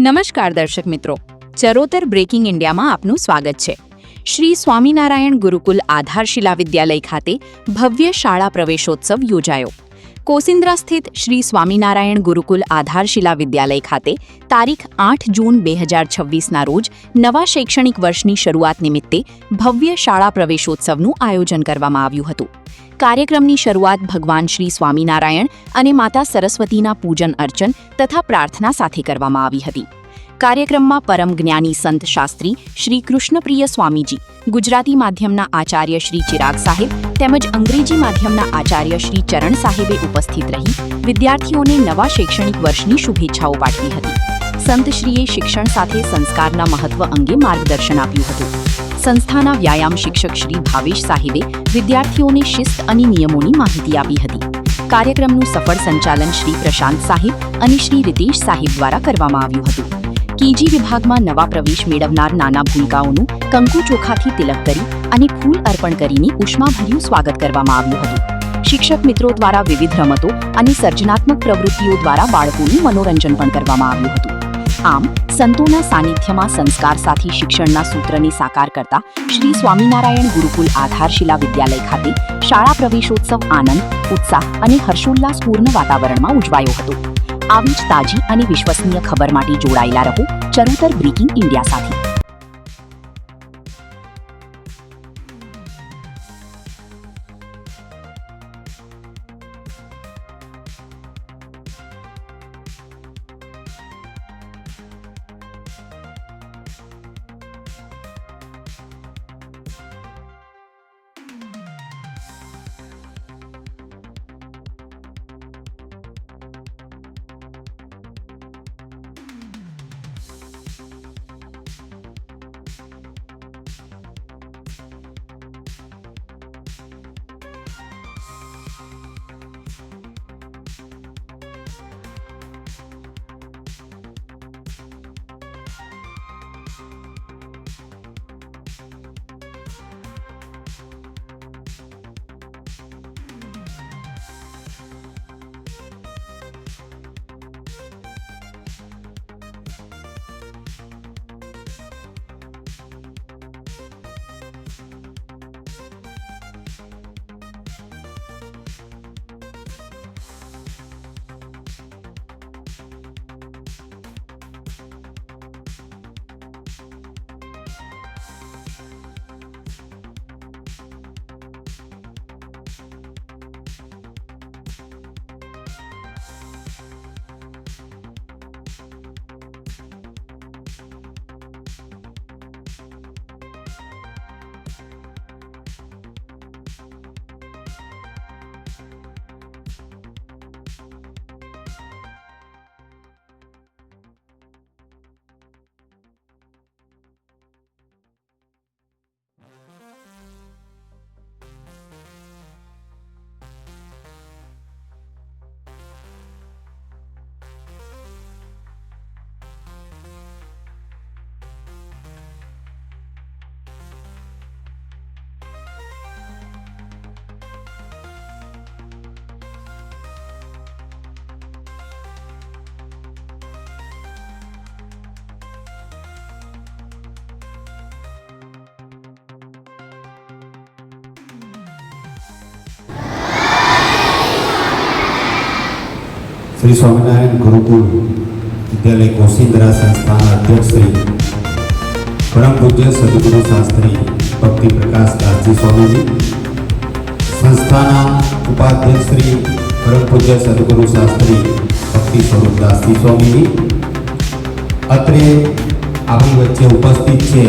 નમસ્કાર દર્શક મિત્રો, ચરોતર બ્રેકિંગ ઇન્ડિયામાં આપનું સ્વાગત છે। શ્રી સ્વામિનારાયણ ગુરુકુલ આધારશિલા વિદ્યાલય ખાતે ભવ્ય શાળા પ્રવેશોત્સવ યોજાયો। કોસિન્દ્રા સ્થિત શ્રી સ્વામિનારાયણ ગુરુકુલ આધારશિલા વિદ્યાલય ખાતે તારીખ 8 જૂન 2026ના રોજ નવા શૈક્ષણિક વર્ષની શરૂઆત નિમિત્તે ભવ્ય શાળા પ્રવેશોત્સવનું આયોજન કરવામાં આવ્યું હતું। કાર્યક્રમની શરૂઆત ભગવાન શ્રી સ્વામિનારાયણ અને માતા સરસ્વતીના પૂજન અર્ચન તથા પ્રાર્થના સાથે કરવામાં આવી હતી। કાર્યક્રમમાં પરમ જ્ઞાની સંત શાસ્ત્રી શ્રી કૃષ્ણપ્રિય સ્વામીજી, ગુજરાતી માધ્યમના આચાર્ય શ્રી ચિરાગ સાહેબ તેમજ અંગ્રેજી માધ્યમના આચાર્ય શ્રી ચરણ સાહેબે ઉપસ્થિત રહી વિદ્યાર્થીઓને નવા શૈક્ષણિક વર્ષની શુભેચ્છાઓ પાઠવી હતી। સંતશ્રીએ શિક્ષણ સાથે સંસ્કારના મહત્વ અંગે માર્ગદર્શન આપ્યું હતું। સંસ્થાના વ્યાયામ શિક્ષક શ્રી ભાવેશ સાહેબે વિદ્યાર્થીઓને શિસ્ત અને નિયમોની માહિતી આપી હતી। કાર્યક્રમનું સફળ સંચાલન શ્રી પ્રશાંત સાહેબ અને શ્રી રીતેશ સાહેબ દ્વારા કરવામાં આવ્યું હતું। કેજી વિભાગમાં નવા પ્રવેશ મેળવનાર નાના ભૂલકાઓનું કંકુ ચોખાથી તિલક કરી અને ફૂલ અર્પણ કરીને ઉષ્માભર્યું સ્વાગત કરવામાં આવ્યું હતું। શિક્ષક મિત્રો દ્વારા વિવિધ રમતો અને સર્જનાત્મક પ્રવૃત્તિઓ દ્વારા બાળકોનું મનોરંજન પણ કરવામાં આવ્યું હતું। આમ સંતોના સાનિધ્યમાં સંસ્કાર સાથે શિક્ષણના સૂત્રને સાકાર કરતા શ્રી સ્વામિનારાયણ ગુરુકુલ આધારશિલા વિદ્યાલય ખાતે શાળા પ્રવેશોત્સવ આનંદ, ઉત્સાહ અને હર્ષોલ્લાસપૂર્ણ વાતાવરણમાં ઉજવાયો હતો। આવી જ તાજી અને વિશ્વસનીય ખબર માટે જોડાયેલા રહો ચરોતર બ્રેકિંગ ઇન્ડિયા સાથે। श्री स्वामिनारायण गुरुकुल विद्यालय कोसिंद्रा संस्थान अध्यक्ष श्री परम पूज्य सद्गुरु शास्त्री भक्ति प्रकाश दासजी स्वामीजी, संस्थाना उपाध्यक्ष श्री परम पूज्य सद्गुरु शास्त्री भक्ति स्वरूप दासजी स्वामीजी, અત્રે આપણી વચ્ચે ઉપસ્થિત છે